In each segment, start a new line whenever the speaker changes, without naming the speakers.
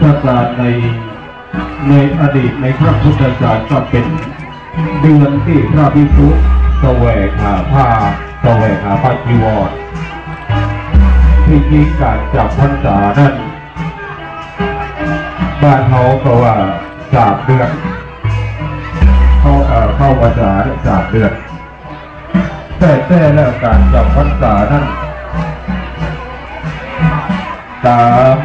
ธกาลในอดีตในพระพุทธศาสนาก็เป็นเดือนที่พระภิกษุแสวงหาผ้าจีวรที่จริงการจับพรรษานั้นบ้านเขาก็ว่า3 เดือนเข้าภาษา3 เดือนแต่แล้วการจับพรรษานั้นตาม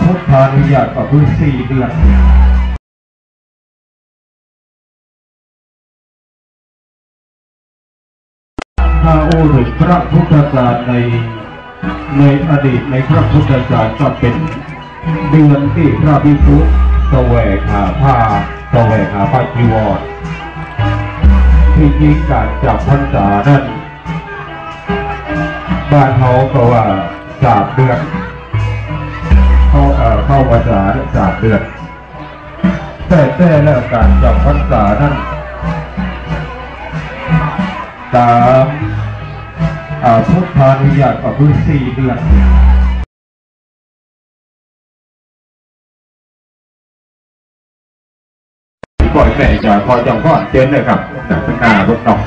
พุทธานุญาตก็คือ4 เดือนถ้าโอ้ถึงพระพุทธศาสนาในอดีตในพระพุทธศาสนาก็เป็นเดือนที่พระภิกษุแสวงหาผ้าจีวรที่จริงการจับพรรษานั้นบ้านเขาก็ว่า3 เดือนเข้าภาษา3 เดือนแต่แล้วการจับพรรษานั้นตามพุทธานุญาตก็คือ4 เดือนบ่อยแม่จ่าพอจำก้อนเจนเลยครับจากข้างหน้ารถนอก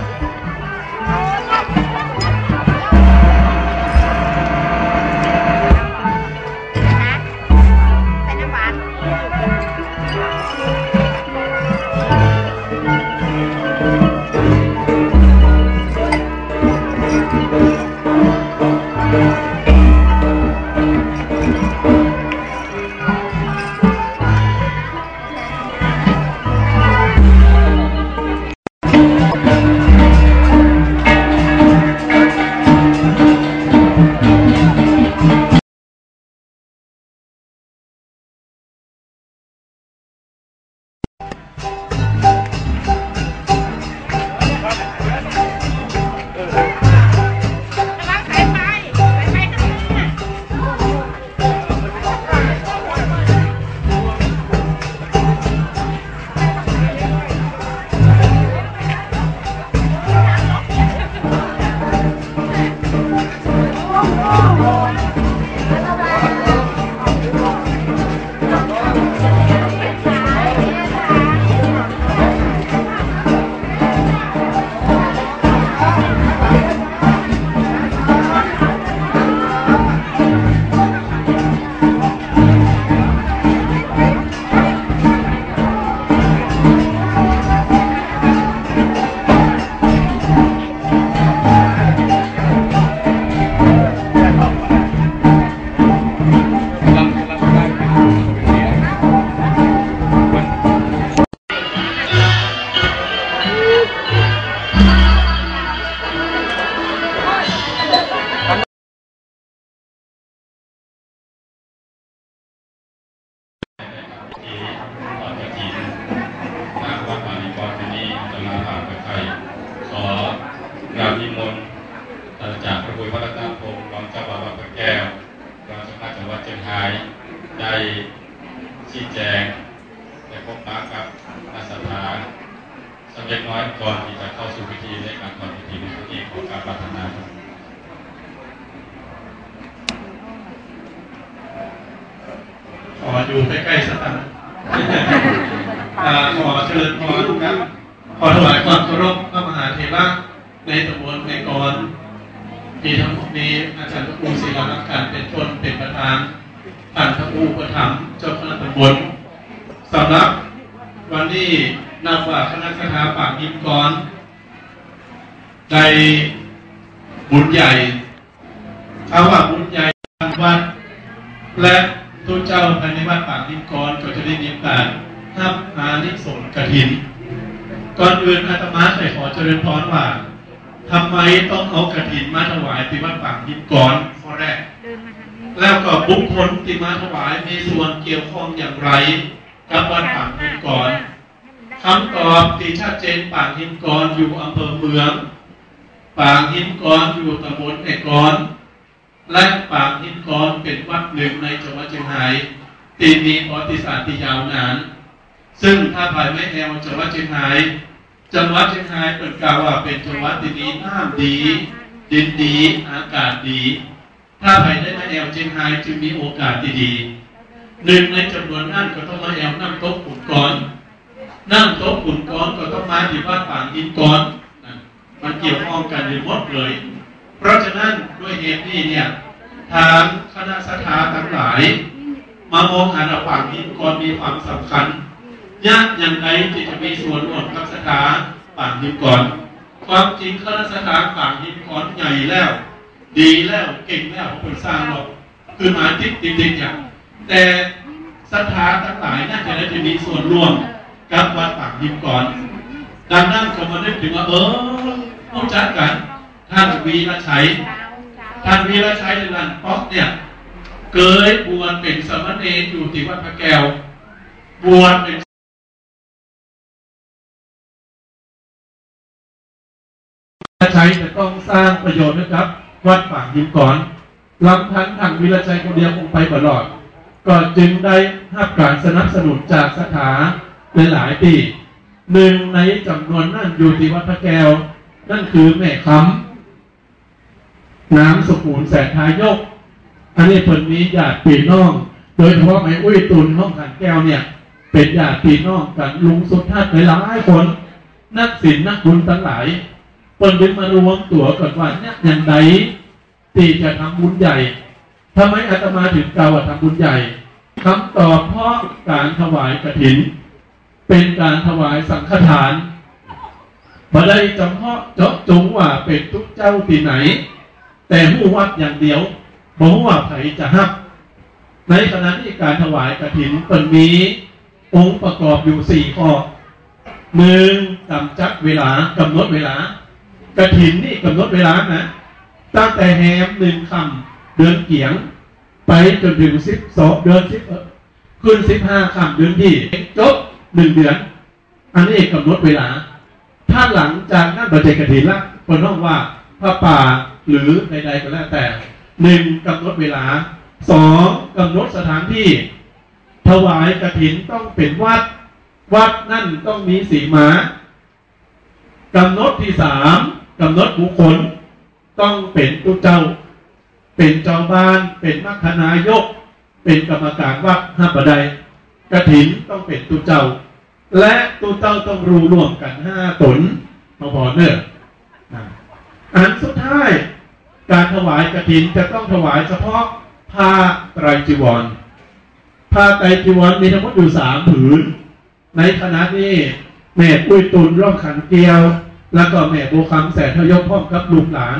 จากพระบุญพระรัตนพงศ์รองเจ้าบ่าววัดพระแก้วรองเจ้าคณะจังหวัดเชียงรายได้ชี้แจงและพบปะกับนักศึกษาสักเล็กน้อยก่อนที่จะเข้าสู่พิธีในการก่อนพิธีในพิธีของการปรารถนาขออยู่ใกล้ๆสถานขอเชิญพรครับขอถวายความเคารพพระมหาเถระในตำบลในกรมีทั้งหมดนี้อาจารย์พระครูศิลาลักษณ์เป็นต้นเป็นประธานท่านพระครูประถมเจ้าคณะตำบลสำหรับวันนี้นับว่าคณะคณะปากยิ้มกรได้บุญใหญ่เอาว่าบุญใหญ่วัดและทุกเจ้าภายในวัดปากยิ้มกรก็จะได้มีโอกาสทับอานิสงส์กฐินก่อนอื่นอาตมาได้ขอเจริญพรว่าทำไมต้องเอากฐินมาถวายที่วัดปากยิ้มกรข้อแรกแล้วก็บุคคลที่มาถวายมีส่วนเกี่ยวข้องอย่างไรกับวัดปากยิ้มกรคำตอบที่ชัดเจนปากยิ้มกรอยู่อำเภอเมืองปากยิ้มกรอยู่ตำบลแอกรและปากยิ้มกรเป็นวัดหนึ่งในจังหวัดเชียงรายที่มีประวัติศาสตร์ที่ยาวนานซึ่งถ้าภายไม่แนวจังหวัดเชียงรายเป็นกล่าวว่าเป็นจังหวัดที่ดีน้ำดีดินดีอากาศดีถ้าภายได้มาแนวเชียงรายจึงมีโอกาสที่ดี หนึ่งในจำนวนนั้นก็ต้องมาแอวน้ำโต๊ะขุนก้อนน้ำโต๊ะขุนก้อนก็ต้องมาที่วัดป่างหินก้อนมันเกี่ยวข้องกันหมดเลยเพราะฉะนั้นด้วยเหตุนี้เนี่ยทางคณะศรัทธาทั้งหลายมามองหาป่างหินก้อนมีความสำคัญยากอย่างไรที่จะมีส่วนร่วมกับศรัทธาป่างหินก้อนความจริงคณะศรัทธาป่างหินก้อนใหญ่แล้วดีแล้วเก่งแล้วคนสร้างหรอกคือหมาติดจริงๆอย่างแต่ศรัทธาทั้งหลายน่าจะได้มีส่วนร่วมกับวัดป่างหินก้อนดังนั้นก็มานึกถึงว่าต้องจัดกันท่านวีรชัยนั่นป๊อกเนี่ยเกิดบวชเป็นสมณเณรอยู่ที่วัดพระแก้วบวชเป็นวีรชัยจะต้องสร้างประโยชน์นะครับวัดป่างหินก้อนลำพังทางวีรชัยคนเดียวคงไปตลอดก็จึงได้รับการสนับสนุนจากสถาหลายปีหนึ่งในจำนวนนั่นอยู่ที่วัดพระแก้วนั่นคือแม่คำน้ำสุขุนแสนทายกอันนี้เพิ่นมีญาติพี่น้องโดยเฉพาะไอ้อุ้ยตุนห้องขันแก้วเนี่ยเป็นญาติพี่น้องกันลุงสุดทัศน์หลายๆคนนักศิลป์นักบุญทั้งหลายเพิ่นดึงมารวมตัวกันว่าเนี่ยอย่างใดที่จะทำบุญใหญ่ทำไมอาตมาถึงกล่าวว่าทำบุญใหญ่คำตอบเพราะการถวายกฐินเป็นการถวายสังฆทานบ่ได้จำเพาะเจาะจงว่าเป็นทุกเจ้าที่ไหนแต่ผู้วัดอย่างเดียวบอกว่าไผจะฮับในขณะที่การถวายกฐินเป็นมีองค์ประกอบอยู่4ข้อหนึ่งกำจัดเวลากำหนดเวลากฐินนี่กำหนดเวลานะตั้งแต่แฮม1 ค่ำเดือนเกียงไปจนถึง12เดือน10ขึ้น15 ค่ำเดือนที่จบ1 เดือนอันนี้กำหนดเวลาถ้าหลังจากนั้นบัจเจกฐินละคนต้องว่าพระป่าหรือใดๆก็แล้วแต่1กำหนดเวลา2กำหนดสถานที่ถวายกฐินต้องเป็นวัดนั่นต้องมีสีมากำหนดที่3กำหนดบุคคลต้องเป็นตุเจ้าเป็นเจ้าบ้านเป็นมัคคณายกเป็นกรรมการวัดห้าประใดกฐินต้องเป็นตุเจ้าและตุเจ้าต้องรู้ร่วมกัน5 ตนพอเนออันสุดท้ายการถวายกฐินจะต้องถวายเฉพาะผ้าไตรจีวรผ้าไตรจีวรมีทั้งหมดอยู่3 ผืนในคณะนี้แม่ปุ้ยตุนร่องขันเกลียวแล้วก็แม่โบคำแสนทยกพร้อมกับลูกหลาน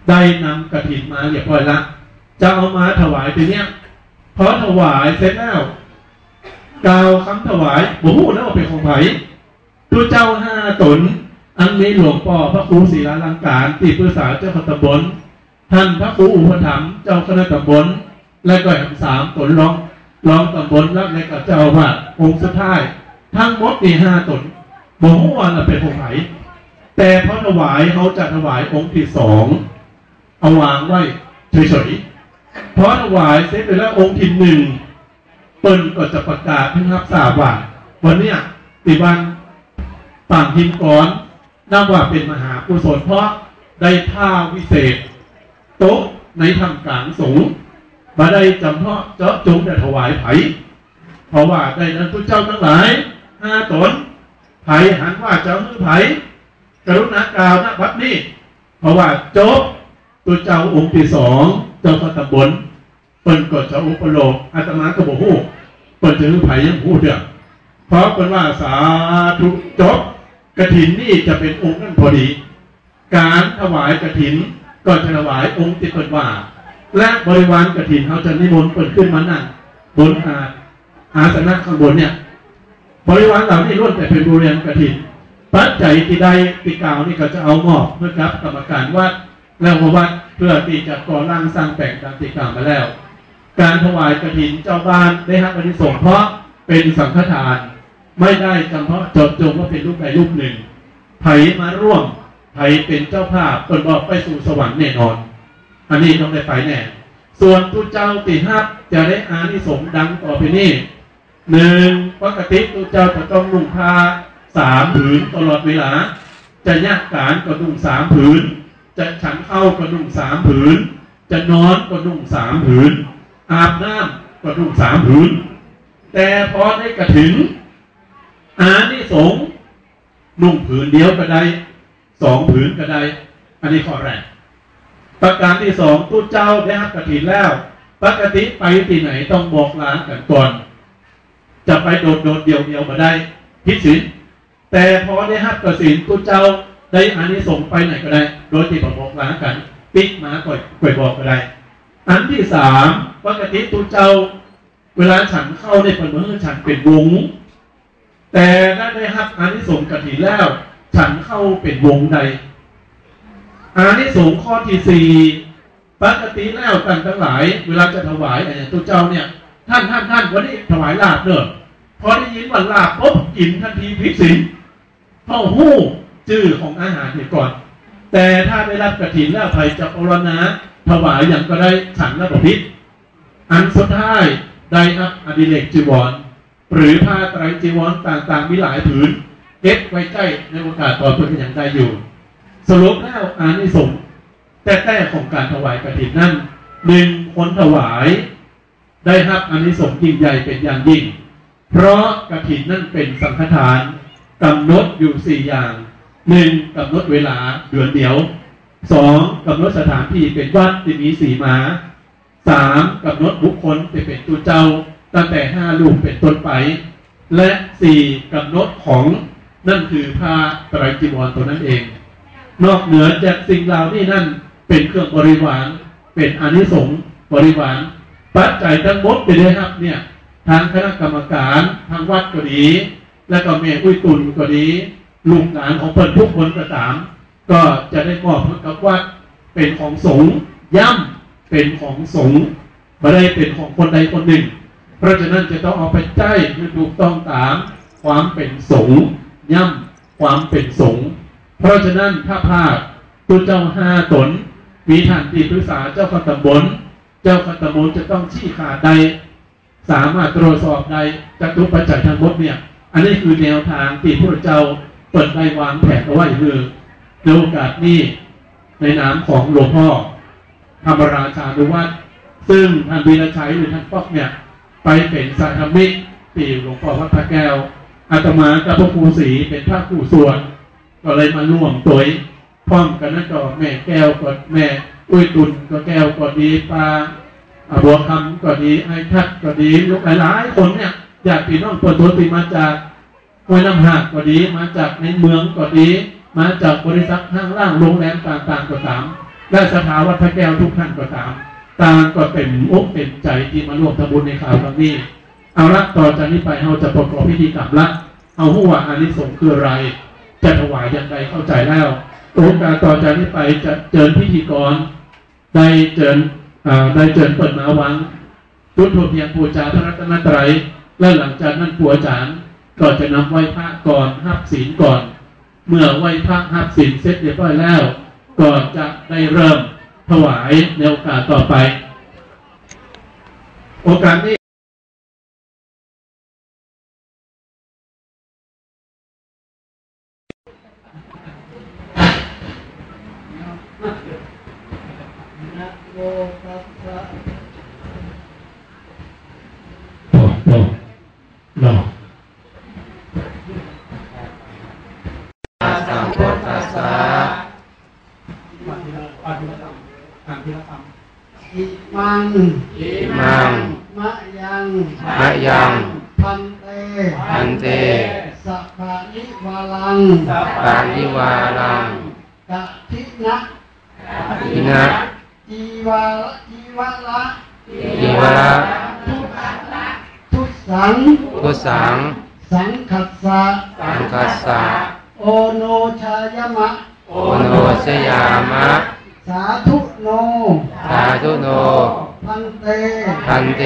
ได้นำกฐินมาเรียบร้อยละจะเอามาถวายทีเนี้ยพอถวายเสร็จแล้วกล่าวคำถวายบ่ฮู้แล้วว่าเป็นของไผตัวเจ้า5 ตนอันนี้หลวงพ่อพระครูศรีลังการที่ปรึกษาเจ้าคณะตำบลท่านพระครูอุปถัมภ์เจ้าคณะตำบลและก็ทั้ง3 ตนรองตำบลแล้วในกับเจ้าอาวาสองค์สุดท้ายทั้งหมดนี่5 ตนบ่ฮู้ว่าเป็นของไผแต่พอถวายเขาจะถวายองค์ที่2เอาวางไว้เฉยๆพอถวายเสร็จไปแล้วองค์ที่1เปิ้นก็จะประกาศให้รับทราบว่าวันนี้ติวันป่างหินก้อนนับว่าเป็นมหากุศลเพราะได้ท่าวิเศษโต๊ะในทำกลางสูงมาได้จำเพาะเจาะจงแต่ถวายไผ่เพราะว่าได้นั้นทุกเจ้าทั้งหลาย5 ตนไผ่หันว่าเจ้าคือไผ่กรุณากล่าวณบัดนี้เพราะว่าจบตัวเจ้าองค์ที่2เจ้าคณะตำบลเปิ้นก็จะอุปโลกอาตมาก็บอกฮู้เปิ้นจะคือไผ่ยังฮู้เด้อเพราะเปิ้นว่าสาธุจบกฐินนี่จะเป็นองค์นั้นพอดีการถวายกฐินก็จะถวายองค์ที่เปิ้นว่าและบริวารกฐินเขาจะนิมนต์เปิ้นขึ้นมานั่งบนอาสนะข้างบนเนี่ยบริวารเหล่านี้ล้วนแต่เป็นบริวารกฐินปัจจัยที่ได้ปีกาวนี่ก็จะเอามอบเพื่อกับกรรมการวัดแล้ววัดเพื่อที่จะก่อร่างสร้างแปลงตามปีกาวมาแล้วการถวายกฐินเจ้าบ้านได้รับอานิสงส์เพราะเป็นสังฆทานไม่ได้จำเพาะจดจงว่าเป็นรูปใดรูปหนึ่งไผมาร่วมไผเป็นเจ้าภาพตนบอกไปสู่สวรรค์แน่นอนอันนี้ต้องได้ไปแน่ส่วนทุเจ้าติหับจะได้อานิสงส์ดังต่อไปนี้1ปกติทุเจ้าจะต้องนุ่งผ้า3 ผืนตลอดเวลาจะยากการก็นุ่ง3 ผืนจะฉันเข้าก็นุ่ง3 ผืนจะนอนก็นุ่ง3 ผืนอาบน้ำก็นุ่ง3 ผืน
แต่พอได้กระถิ่นอานิสงส์นุ่งผืนเดียวก็ได้2 ผืนก็ได้อันนี้ข้อแรกประการที่2ตู้เจ้าได้รับกฐินแล้วปกติไปที่ไหนต้องบอกลากันก่อนจะไปโดดเดียวมาได้ผิดศีลแต่พอได้รับกฐินตู้เจ้าได้อานิสงส์ไปไหนก็ได้โดยที่บอกลากันปิกมาก่อยบอกก็ได้อันที่3ปกติตู้เจ้าเวลาฉันเข้าในประเมินฉันเป็นวงแต่ถ้าได้รับอานิสงส์กฐินแล้วฉันเข้าเป็นวงใดอานิสงส์ข้อที่4ปกติแล้วกันทั้งหลายเวลาจะถวายตัวเจ้าเนี่ยท่านวันนี้ถวายลาบเนอะพอได้ยินว่าลาบปุ๊บกินทันทีผิดศีลเพราะหู้ชื่อของอาหารเนี่ยก่อนแต่ถ้าได้รับกฐินแล้วใครจะปรณะถวายอย่างก็ได้ฉันและประพิษอันสุดท้ายได้ครับอดิเรกจีวรหรือผ้าไตรจีวรต่างๆมีหลายผืนเก็บไว้ใกล้ในโอกาสต่อไปก็ยังได้อยู่สรุปแล้วอานิสงส์แต่ของการถวายกฐินนั้น1คนถวายได้รับอานิสงส์ยิ่งใหญ่เป็นอย่างยิ่งเพราะกฐินนั่นเป็นสังฆทานกำหนดอยู่4อย่าง1กำหนดเวลาเดือนเดียว2กำหนดสถานที่เป็นวัดที่มีสีมา3กำหนดบุคคลที่เป็นตัวเจ้าตั้งแต่5 รูปเป็นต้นไปและ4กำหนดของนั่นคือผ้าไตรจีวรตัวนั้นเองนอกเหนือจากสิ่งเหล่านี้นั่นเป็นเครื่องบริวารเป็นอานิสงส์บริวารปัจจัยทั้งหมดได้ครับเนี่ยทางคณะกรรมการทางวัดก็ดีและก็แม่อุ้ยตุนก็ดีลูกหลานของเพิ่นทุกคนก็ตามก็จะได้มอบให้กับวัดเป็นของสงฆ์ย่ำเป็นของสงฆ์ไม่ได้เป็นของคนใดคนหนึ่งเพราะฉะนั้นจะต้องเอาไปใจให้ถูกต้องตามความเป็นสงฆ์ย่ำความเป็นสงฆ์เพราะฉะนั้นถ้าพลาดตัวเจ้า5 ตนมีท่านที่ปรึกษาเจ้าคณะตำบลเจ้าคณะตำบลจะต้องชี้ขาดใดสามารถตรวจสอบใดจตุปัจจัยทั้งหมดเนี่ยอันนี้คือแนวทางที่พระเจ้าเปิดได้วางแผนเอาไว้คือในโอกาสนี้ในนามของหลวงพ่อธรรมราชานุวัตรซึ่งท่านวีรชัยหรือท่านป๊อกเนี่ยไปเป็นสาธมิกที่หลวงพ่อวัดพระแก้วอาตมากับพระครูศรีเป็นพระครูส่วนก็เลยมาร่วมตัวพร้อมกันนั่นก็แม่แก้วก็แม่อุ้ยตุนก็แก้วก็ดีปลาบัวคำก็ดีไอ้ทัดก็ดีลูกหลายๆคนเนี่ยญาติพี่น้องเปิดตัวตีมาจากห้วยน้ำหักก็ดีมาจากในเมืองก็ดีมาจากบริษัทห้างล่างโรงแรมต่างๆก็ตามและสถาวัดพระแก้วทุกท่านก็ตามต่างก็เต็มอกเต็มใจที่มาร่วมทำบุญในข่าวครั้งนี้เอาละต่อจากนี้ไปเราจะประกอบพิธีกรรมละเอาหัวอานิสงส์คืออะไรจะถวายอย่างไรเข้าใจแล้วโอกาสต่อจากนี้ไปจะเชิญพิธีกรได้เชิญเปิดมาวังจุดธูปเทียนบูชาพระรัตนตรัยและหลังจากนั้นผู้อาจารย์ก็จะนำไหว้พระก่อนรับศีลก่อนเมื่อไหว้พระรับศีลเสร็จเรียบร้อยแล้วก็จะได้เริ่มถวายในโอกาสต่อไปโอกาสนี้
สัมพุทธัสสะ
อิมังมะยังพันเตสัพพะนิวาลังกะทินะจีวะละทุสังสังคัสสะโอโนชายมะสาธุโนพันเต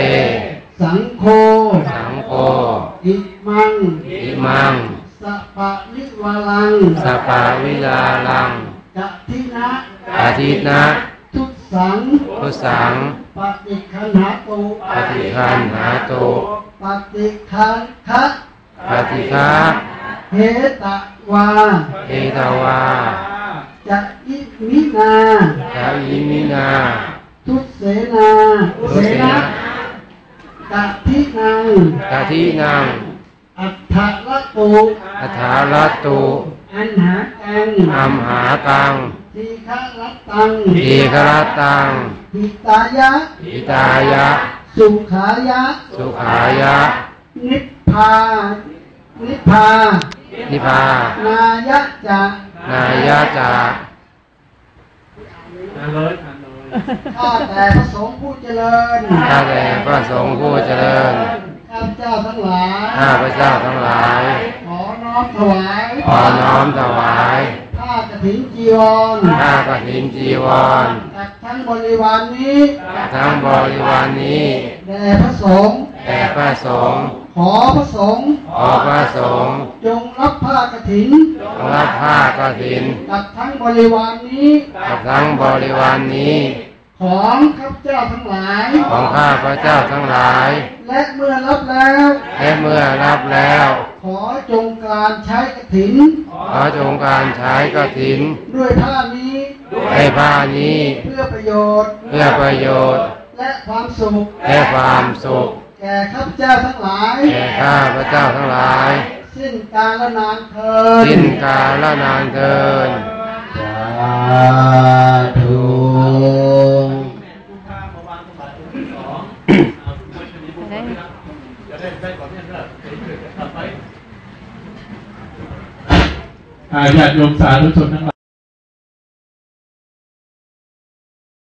สังโฆอิมังสัพพะนิวาลังกะทินะทุสังปฏิคันหาตุปฏิฆะเหตวาจะอิมินาทุเสนา กะทินัง
กะทินัง
อัฏฐละตุ
อัฏฐาลัตตุ
อันหากัง
อัมหากัง
ทีฆะละตัง
ทีฆรัตตัง
หิตายะ
อิตายะ
สุขายะ
สุขายะ
นิพพา นิพพา
นิพพาน
ายะจะ
นายะจา
ข้าแต่พระสงฆ์ผู้เจริญ
ข้าแต่พระสงฆ์ผู้เจริญ
ข้าพเจ้าทั้งหลาย
ข้าพเจ้าทั้งหลาย
ขอน้อมถวาย
ขอน้อมถวาย
ผ้ากฐินจีวร
ผ้ากฐินจีวร
กับทั้งบริวารนี้
ทั้งบริวารนี้
แด่พระสงฆ์
แด่พระสงฆ์
ขอพระสงฆ์
ขอพระสงฆ์
จงรับผ้ากฐิน
รับผ้ากฐิน
กับทั้งบริวารนี้
กับทั้งบริวารนี้
ของข้าพเจ้าทั้งหลาย
ของข้าพระเจ้าทั้งหลาย
และเมื่อรับแล้ว
และเมื่อรับแล้ว
ขอจงการใช้กฐิน
ขอจงการใช้กฐิน
ด้วยผ้านี้
ให้ผ้านี้
เพื่อประโยชน์
เพื่อประโยชน์
และความสุข
และความสุข
แก่ข้าพเจ้าทั้งหลาย
แก่ข้าพระเจ้าทั้งหลาย
สิ้นกาลนานเทิน
สิ้นกาลนานเทิน
สาธุ
ญาติโยมสาธุชนทั้งหลาย